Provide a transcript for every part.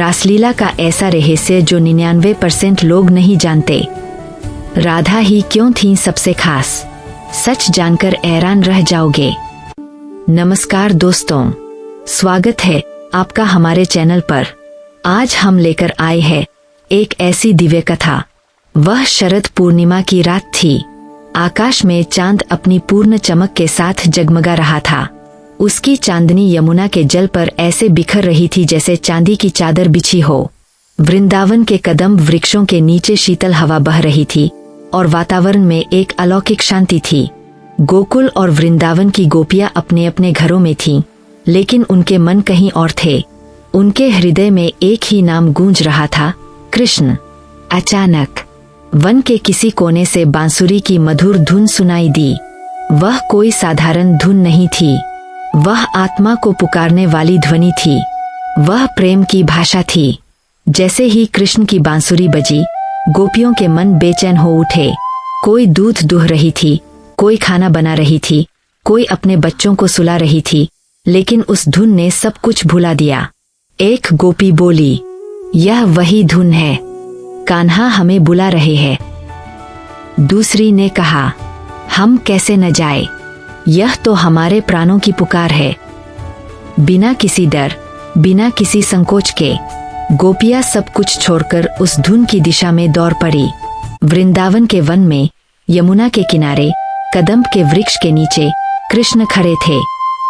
रासलीला का ऐसा रहस्य जो 99% लोग नहीं जानते। राधा ही क्यों थीं सबसे खास? सच जानकर हैरान रह जाओगे। नमस्कार दोस्तों, स्वागत है आपका हमारे चैनल पर। आज हम लेकर आए हैं एक ऐसी दिव्य कथा। वह शरद पूर्णिमा की रात थी। आकाश में चांद अपनी पूर्ण चमक के साथ जगमगा रहा था। उसकी चांदनी यमुना के जल पर ऐसे बिखर रही थी जैसे चांदी की चादर बिछी हो। वृंदावन के कदम्ब वृक्षों के नीचे शीतल हवा बह रही थी और वातावरण में एक अलौकिक शांति थी। गोकुल और वृंदावन की गोपियां अपने अपने घरों में थीं, लेकिन उनके मन कहीं और थे। उनके हृदय में एक ही नाम गूंज रहा था, कृष्ण। अचानक वन के किसी कोने से बांसुरी की मधुर धुन सुनाई दी। वह कोई साधारण धुन नहीं थी, वह आत्मा को पुकारने वाली ध्वनि थी। वह प्रेम की भाषा थी। जैसे ही कृष्ण की बांसुरी बजी, गोपियों के मन बेचैन हो उठे। कोई दूध दुह रही थी, कोई खाना बना रही थी, कोई अपने बच्चों को सुला रही थी, लेकिन उस धुन ने सब कुछ भुला दिया। एक गोपी बोली, यह वही धुन है, कान्हा हमें बुला रहे हैं। दूसरी ने कहा, हम कैसे न जाए, यह तो हमारे प्राणों की पुकार है। बिना किसी डर, बिना किसी संकोच के गोपियां सब कुछ छोड़कर उस धुन की दिशा में दौड़ पड़ी। वृंदावन के वन में यमुना के किनारे कदम्ब के वृक्ष के नीचे कृष्ण खड़े थे।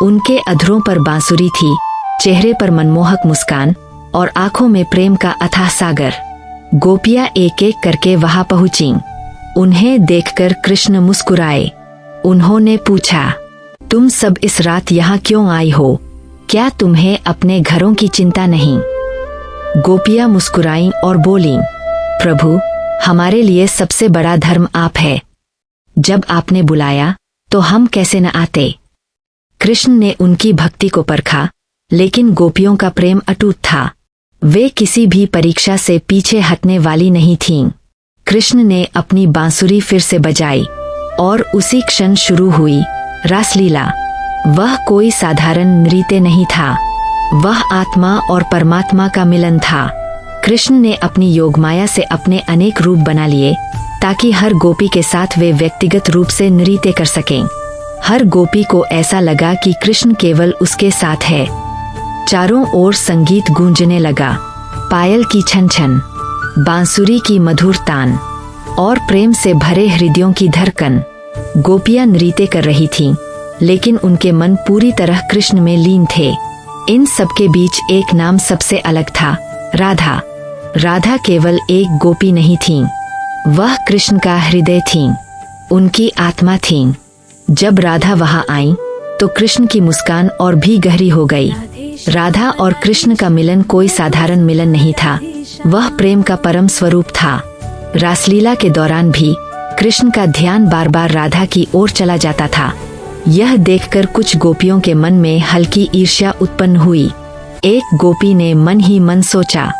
उनके अधरों पर बांसुरी थी, चेहरे पर मनमोहक मुस्कान और आंखों में प्रेम का अथाह सागर। गोपियां एक एक करके वहां पहुंची। उन्हें देखकर कृष्ण मुस्कुराए। उन्होंने पूछा, तुम सब इस रात यहाँ क्यों आई हो? क्या तुम्हें अपने घरों की चिंता नहीं? गोपियां मुस्कुराईं और बोलीं, प्रभु, हमारे लिए सबसे बड़ा धर्म आप है। जब आपने बुलाया तो हम कैसे न आते। कृष्ण ने उनकी भक्ति को परखा, लेकिन गोपियों का प्रेम अटूट था। वे किसी भी परीक्षा से पीछे हटने वाली नहीं थीं। कृष्ण ने अपनी बांसुरी फिर से बजाई और उसी क्षण शुरू हुई रासलीला। वह कोई साधारण नृत्य नहीं था, वह आत्मा और परमात्मा का मिलन था। कृष्ण ने अपनी योगमाया से अपने अनेक रूप बना लिए ताकि हर गोपी के साथ वे व्यक्तिगत रूप से नृत्य कर सकें। हर गोपी को ऐसा लगा कि कृष्ण केवल उसके साथ है। चारों ओर संगीत गूंजने लगा, पायल की छन छन, बांसुरी की मधुर तान और प्रेम से भरे हृदयों की धड़कन। गोपियां नृत्य कर रही थीं, लेकिन उनके मन पूरी तरह कृष्ण में लीन थे। इन सबके बीच एक नाम सबसे अलग था, राधा। राधा केवल एक गोपी नहीं थीं, वह कृष्ण का हृदय थीं, उनकी आत्मा थीं। जब राधा वहां आईं, तो कृष्ण की मुस्कान और भी गहरी हो गई। राधा और कृष्ण का मिलन कोई साधारण मिलन नहीं था, वह प्रेम का परम स्वरूप था। रासलीला के दौरान भी कृष्ण का ध्यान बार बार राधा की ओर चला जाता था। यह देखकर कुछ गोपियों के मन में हल्की ईर्ष्या उत्पन्न हुई। एक गोपी ने मन ही मन सोचा,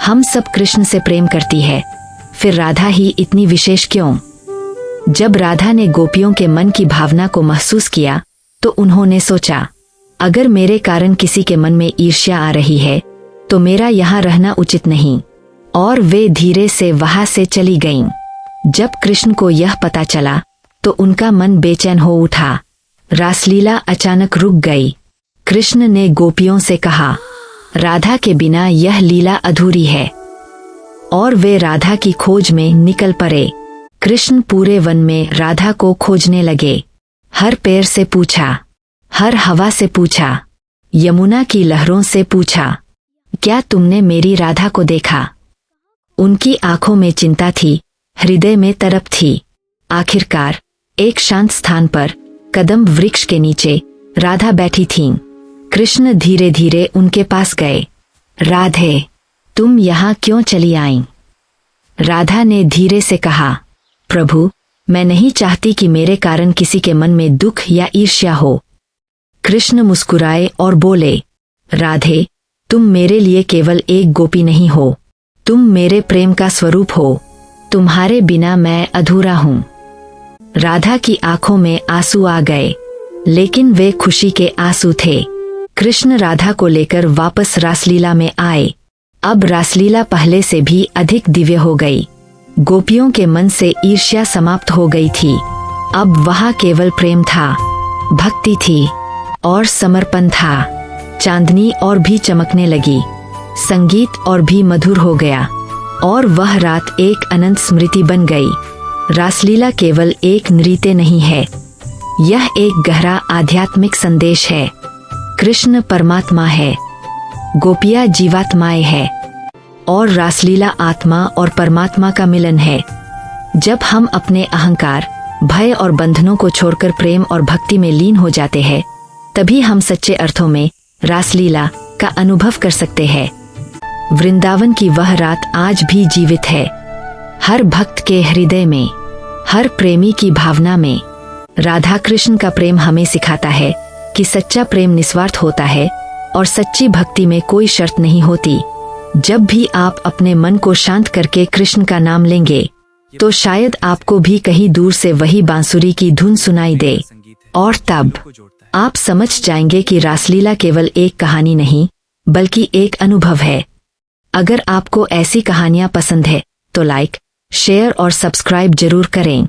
हम सब कृष्ण से प्रेम करती है, फिर राधा ही इतनी विशेष क्यों? जब राधा ने गोपियों के मन की भावना को महसूस किया, तो उन्होंने सोचा, अगर मेरे कारण किसी के मन में ईर्ष्या आ रही है, तो मेरा यहाँ रहना उचित नहीं। और वे धीरे से वहां से चली गईं। जब कृष्ण को यह पता चला, तो उनका मन बेचैन हो उठा। रासलीला अचानक रुक गई। कृष्ण ने गोपियों से कहा, राधा के बिना यह लीला अधूरी है। और वे राधा की खोज में निकल पड़े। कृष्ण पूरे वन में राधा को खोजने लगे। हर पेड़ से पूछा, हर हवा से पूछा, यमुना की लहरों से पूछा, क्या तुमने मेरी राधा को देखा? उनकी आंखों में चिंता थी, हृदय में तड़प थी। आखिरकार एक शांत स्थान पर कदम्ब वृक्ष के नीचे राधा बैठी थीं। कृष्ण धीरे धीरे उनके पास गए। राधे, तुम यहाँ क्यों चली आईं? राधा ने धीरे से कहा, प्रभु, मैं नहीं चाहती कि मेरे कारण किसी के मन में दुख या ईर्ष्या हो। कृष्ण मुस्कुराए और बोले, राधे, तुम मेरे लिए केवल एक गोपी नहीं हो, तुम मेरे प्रेम का स्वरूप हो। तुम्हारे बिना मैं अधूरा हूँ। राधा की आंखों में आंसू आ गए, लेकिन वे खुशी के आंसू थे। कृष्ण राधा को लेकर वापस रासलीला में आए। अब रासलीला पहले से भी अधिक दिव्य हो गई। गोपियों के मन से ईर्ष्या समाप्त हो गई थी। अब वहाँ केवल प्रेम था, भक्ति थी और समर्पण था। चांदनी और भी चमकने लगी, संगीत और भी मधुर हो गया और वह रात एक अनंत स्मृति बन गई। रासलीला केवल एक नृत्य नहीं है, यह एक गहरा आध्यात्मिक संदेश है। कृष्ण परमात्मा है, गोपियाँ जीवात्माएं है और रासलीला आत्मा और परमात्मा का मिलन है। जब हम अपने अहंकार, भय और बंधनों को छोड़कर प्रेम और भक्ति में लीन हो जाते हैं, तभी हम सच्चे अर्थों में रासलीला का अनुभव कर सकते हैं। वृंदावन की वह रात आज भी जीवित है, हर भक्त के हृदय में, हर प्रेमी की भावना में। राधा कृष्ण का प्रेम हमें सिखाता है कि सच्चा प्रेम निस्वार्थ होता है और सच्ची भक्ति में कोई शर्त नहीं होती। जब भी आप अपने मन को शांत करके कृष्ण का नाम लेंगे, तो शायद आपको भी कहीं दूर से वही बांसुरी की धुन सुनाई दे, और तब आप समझ जाएंगे कि रासलीला केवल एक कहानी नहीं, बल्कि एक अनुभव है। अगर आपको ऐसी कहानियां पसंद है, तो लाइक, शेयर और सब्सक्राइब जरूर करें।